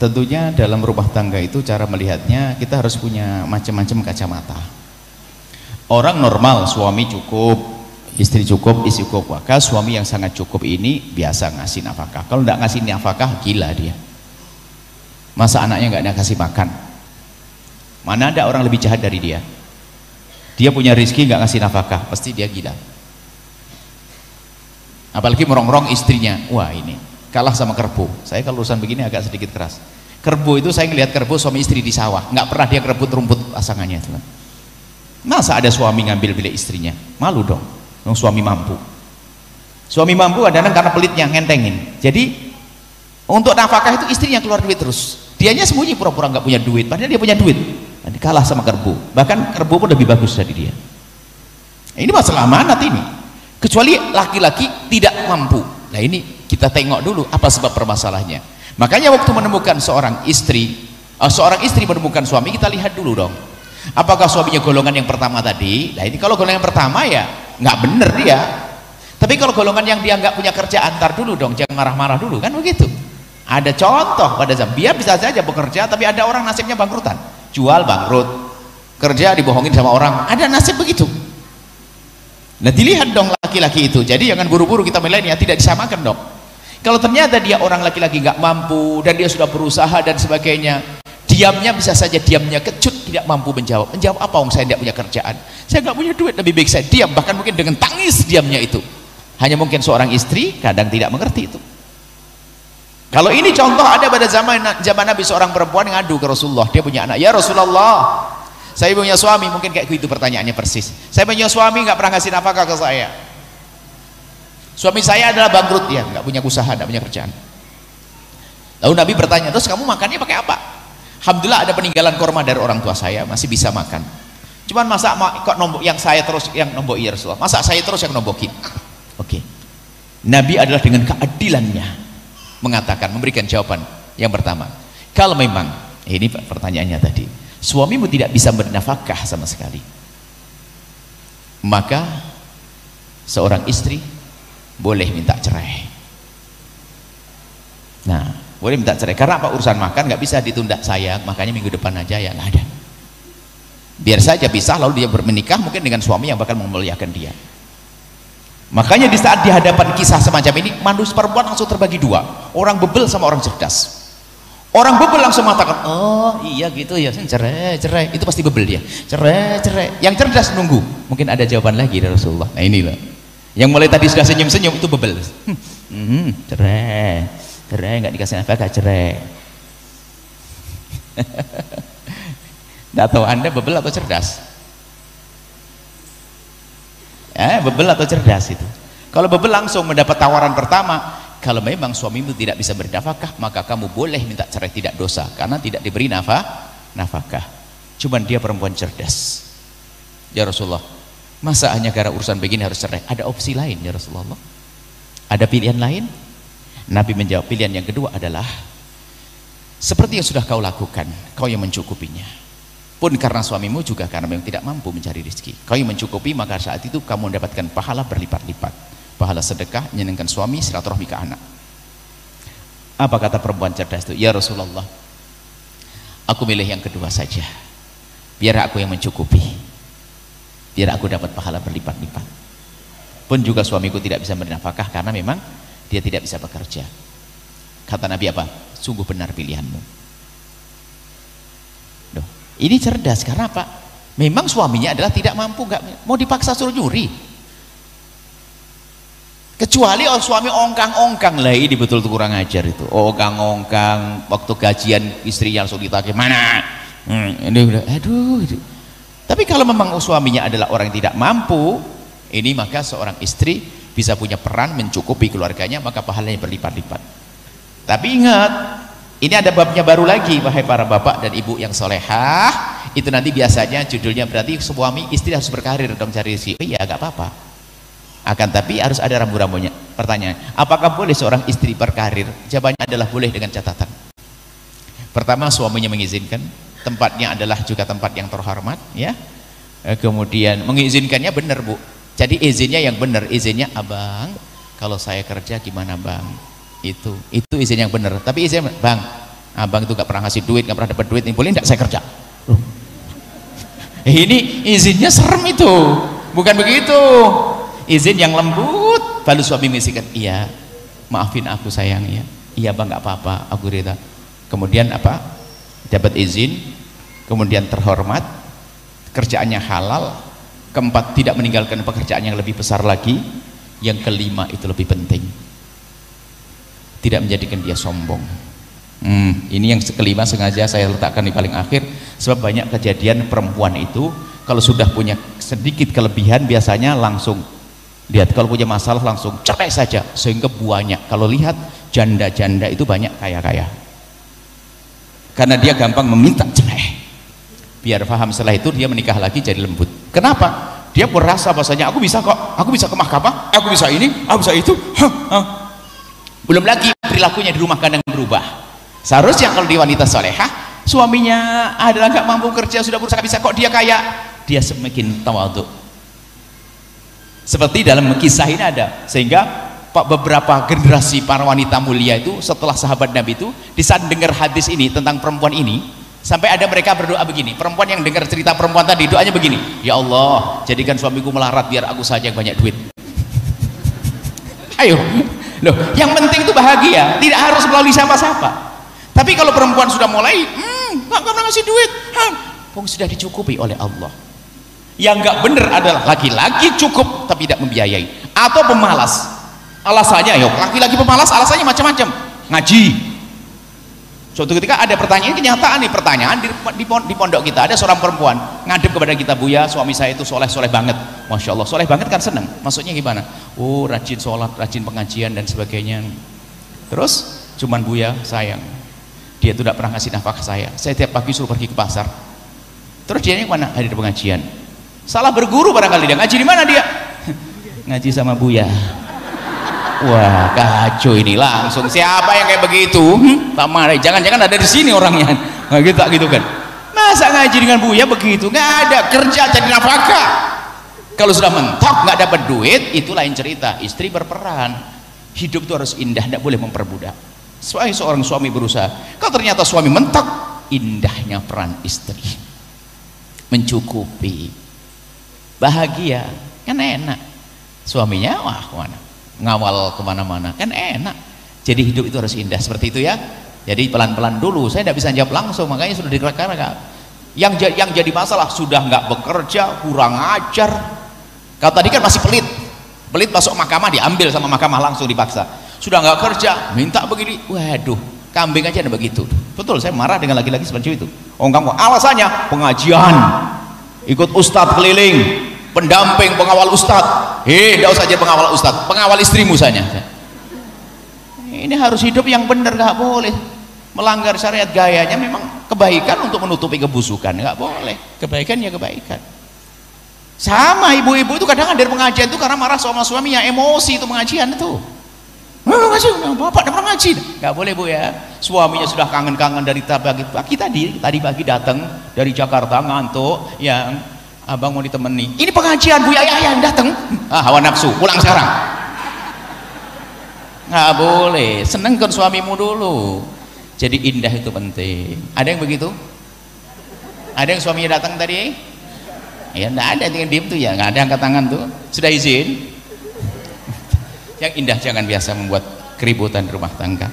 Tentunya dalam rumah tangga itu cara melihatnya kita harus punya macam-macam kacamata. Orang normal suami cukup, istri cukup, istri cukup, maka suami yang sangat cukup ini biasa ngasih nafkah. Kalau nggak ngasih nafkah gila dia. Masa anaknya nggak dikasih makan? Mana ada orang lebih jahat dari dia? Dia punya rezeki nggak ngasih nafkah, pasti dia gila. Apalagi merongrong istrinya, wah ini kalah sama kerbau. Saya kalau urusan begini agak sedikit keras. Kerbau itu saya ngelihat kerbau suami istri di sawah, nggak pernah dia kerebut rumput pasangannya. Masa ada suami ngambil milik istrinya? Malu dong. Suami mampu. Suami mampu kadang karena pelitnya ngentengin. Jadi untuk nafkah itu istrinya keluar duit terus. Dianya sembunyi pura-pura nggak punya duit, padahal dia punya duit. Dan kalah sama kerbau. Bahkan kerbau pun lebih bagus dari dia. Ini masalah amanat ini. Kecuali laki-laki tidak mampu. Nah ini kita tengok dulu apa sebab permasalahannya. Makanya waktu menemukan seorang istri menemukan suami, kita lihat dulu dong. Apakah suaminya golongan yang pertama tadi? Nah ini kalau golongan yang pertama ya nggak bener dia. Tapi kalau golongan yang dia nggak punya kerjaan, antar dulu dong, jangan marah-marah dulu, kan begitu. Ada contoh pada zaman dia bisa saja bekerja, tapi ada orang nasibnya bangkrutan, jual bangkrut, kerja dibohongin sama orang, ada nasib begitu. Nah dilihat dong laki-laki itu. Jadi jangan buru-buru kita menilainya, tidak disamakan dong. Kalau ternyata dia orang laki-laki nggak mampu dan dia sudah berusaha dan sebagainya, diamnya bisa saja diamnya kecut, tidak mampu menjawab apa, wong saya tidak punya kerjaan, saya nggak punya duit, lebih baik saya diam, bahkan mungkin dengan tangis diamnya itu. Hanya mungkin seorang istri kadang tidak mengerti itu. Kalau ini contoh ada pada zaman Nabi, seorang perempuan ngadu ke Rasulullah, dia punya anak, ya Rasulullah saya punya suami, mungkin kayak gitu pertanyaannya persis, saya punya suami nggak pernah ngasih nafkah ke saya, suami saya adalah bangkrut, ya nggak punya usaha, nggak punya kerjaan. Lalu Nabi bertanya, terus kamu makannya pakai apa? Alhamdulillah ada peninggalan korma dari orang tua saya, masih bisa makan. Cuman masa kok nombok yang saya terus yang nombok, ya Rasulullah, masa saya terus yang nombokin? Oke. Nabi adalah dengan keadilannya mengatakan, memberikan jawaban yang pertama, kalau memang ini pertanyaannya tadi, suamimu tidak bisa bernafkah sama sekali, maka seorang istri boleh minta cerai. Nah, boleh minta cerai karena apa? Urusan makan nggak bisa ditunda, sayang makanya minggu depan aja, ya nggak ada. Biar saja pisah, lalu dia menikah mungkin dengan suami yang bakal memuliakan dia. Makanya di saat di hadapan kisah semacam ini, manusia perempuan langsung terbagi dua, orang bebel sama orang cerdas. Orang bebel langsung mengatakan, oh iya gitu ya, cerai, cerai, itu pasti bebel dia, cerai, cerai. Yang cerdas nunggu, mungkin ada jawaban lagi dari Rasulullah. Nah inilah, yang mulai tadi sudah senyum-senyum itu bebel. Cerai, cerai, nggak dikasih nafkah, cerai. Nggak tahu Anda bebel atau cerdas? Bebel atau cerdas itu? Kalau bebel langsung mendapat tawaran pertama, kalau memang suamimu tidak bisa bernafkah, maka kamu boleh minta cerai, tidak dosa, karena tidak diberi nafkah. Cuman dia perempuan cerdas. Ya Rasulullah, masa hanya karena urusan begini harus cerai? Ada opsi lain ya Rasulullah? Ada pilihan lain? Nabi menjawab, pilihan yang kedua adalah seperti yang sudah kau lakukan, kau yang mencukupinya. Pun karena suamimu juga karena memang tidak mampu mencari rezeki, kau yang mencukupi, maka saat itu kamu mendapatkan pahala berlipat-lipat, pahala sedekah, menyenangkan suami, silaturahmi ke anak. Apa kata perempuan cerdas itu? Ya Rasulullah, aku milih yang kedua saja, biar aku yang mencukupi, biar aku dapat pahala berlipat-lipat. Pun juga suamiku tidak bisa bernafkah karena memang dia tidak bisa bekerja. Kata Nabi apa? Sungguh benar pilihanmu. Ini cerdas karena apa? Memang suaminya adalah tidak mampu, nggak mau dipaksa suruh nyuri. Kecuali suami ongkang-ongkang, lah ini betul tuh kurang ajar itu. Ongkang-ongkang, waktu gajian istrinya langsung ditagih, mana? Ini udah, aduh. Tapi kalau memang suaminya adalah orang yang tidak mampu, ini maka seorang istri bisa punya peran mencukupi keluarganya, maka pahalanya berlipat-lipat. Tapi ingat, ini ada babnya baru lagi, wahai para bapak dan ibu yang solehah. Itu nanti biasanya judulnya berarti suami istri harus berkarir dong cari rezeki. Iya, gak apa-apa. Akan tapi harus ada rambu-rambunya. Pertanyaan, apakah boleh seorang istri berkarir? Jawabannya adalah boleh dengan catatan. Pertama, suaminya mengizinkan. Tempatnya adalah juga tempat yang terhormat, ya. Kemudian mengizinkannya benar, Bu. Jadi izinnya yang benar, izinnya, abang, kalau saya kerja gimana bang? Itu izin yang benar. Tapi izin, bang, abang itu gak pernah ngasih duit, gak pernah dapat duit, ini boleh tidak saya kerja? Ini izinnya serem itu, bukan begitu. Izin yang lembut. Lalu suami mengisikan, iya maafin aku sayang ya, iya bang gak apa-apa, aku rela. Kemudian apa, dapat izin, kemudian terhormat, kerjaannya halal. Keempat, tidak meninggalkan pekerjaan yang lebih besar lagi. Yang kelima, itu lebih penting, tidak menjadikan dia sombong. Ini yang kelima sengaja saya letakkan di paling akhir, sebab banyak kejadian perempuan itu kalau sudah punya sedikit kelebihan biasanya langsung lihat, kalau punya masalah langsung cerai saja, sehingga banyak kalau lihat janda-janda itu banyak kaya-kaya karena dia gampang meminta cerai. Biar paham setelah itu dia menikah lagi jadi lembut. Kenapa? Dia merasa bahasanya aku bisa kok, aku bisa ke mahkamah, aku bisa ini, aku bisa itu. Belum lagi perilakunya di rumah kadang berubah. Seharusnya kalau di wanita solehah, suaminya adalah gak mampu kerja, sudah berusaha bisa, kok dia kaya, dia semakin tawadhu. Seperti dalam kisah ini ada, sehingga beberapa generasi para wanita mulia itu setelah sahabat Nabi itu, di saat dengar hadis ini tentang perempuan ini, sampai ada mereka berdoa begini. Perempuan yang dengar cerita perempuan tadi doanya begini, ya Allah jadikan suamiku melarat biar aku saja yang banyak duit. Ayo loh, yang penting itu bahagia, tidak harus melalui siapa-siapa. Tapi kalau perempuan sudah mulai nggak pernah ngasih duit, sudah dicukupi oleh Allah. Yang nggak benar adalah laki-laki cukup tapi tidak membiayai, atau pemalas. Alasannya, yuk laki-laki pemalas alasannya macam-macam. Ngaji. Suatu ketika ada pertanyaan, kenyataan nih pertanyaan di pondok kita ada seorang perempuan ngadep kepada kita, Buya suami saya itu soleh banget. Masya Allah, soleh banget kan seneng. Maksudnya gimana? Oh rajin sholat, rajin pengajian dan sebagainya. Terus cuman Buya sayang, dia itu tidak pernah ngasih nafkah saya tiap pagi suruh pergi ke pasar. Terus dia ini mana? Hadir pengajian. Salah berguru barangkali dia. Ngaji di mana dia? Ngaji sama Buya. Wah kacau ini, langsung siapa yang kayak begitu? Tak marah, jangan-jangan ada di sini orangnya. Nah, gitu kan. Masa ngaji dengan Buya begitu? Nggak ada, kerja jadi nafkah. Kalau sudah mentok nggak dapat duit, itu lain cerita. Istri berperan. Hidup itu harus indah, tidak boleh memperbudak. Seorang suami berusaha. Kalau ternyata suami mentok, indahnya peran istri, mencukupi, bahagia, kan enak. Suaminya wah kemana, ngawal kemana-mana, kan enak. Jadi hidup itu harus indah seperti itu ya. Jadi pelan-pelan dulu. Saya tidak bisa jawab langsung, makanya sudah dikatakan. Yang jadi masalah sudah nggak bekerja, kurang ajar. Kalau tadi kan masih pelit masuk mahkamah diambil sama mahkamah langsung dipaksa. Sudah nggak kerja, minta begini, waduh, kambing aja ada begitu. Betul, saya marah dengan laki-laki seperti itu. Oh kamu, alasannya pengajian, ikut ustadz keliling, pendamping, pengawal ustadz. Tidak usah jadi pengawal ustadz, pengawal istrimu saja. Ini harus hidup yang benar, nggak boleh melanggar syariat. Gayanya memang kebaikan untuk menutupi kebusukan, nggak boleh. Kebaikan ya kebaikan. Sama ibu-ibu itu kadang hadir pengajian itu karena marah sama suaminya, emosi itu pengajian itu. Bapak udah pernah ngaji, nggak boleh Bu ya. Suaminya sudah kangen-kangen dari pagi tadi pagi datang dari Jakarta ngantuk, yang abang mau ditemani. Ini pengajian Bu ya, yang datang. Hawa nafsu, pulang sekarang. Nggak boleh, senengkan suamimu dulu. Jadi indah itu penting. Ada yang begitu? Ada yang suaminya datang tadi? Ya nggak ada, tinggal diem tuh ya, nggak ada angkat tangan tuh. Sudah izin? Yang indah jangan biasa membuat keributan rumah tangga.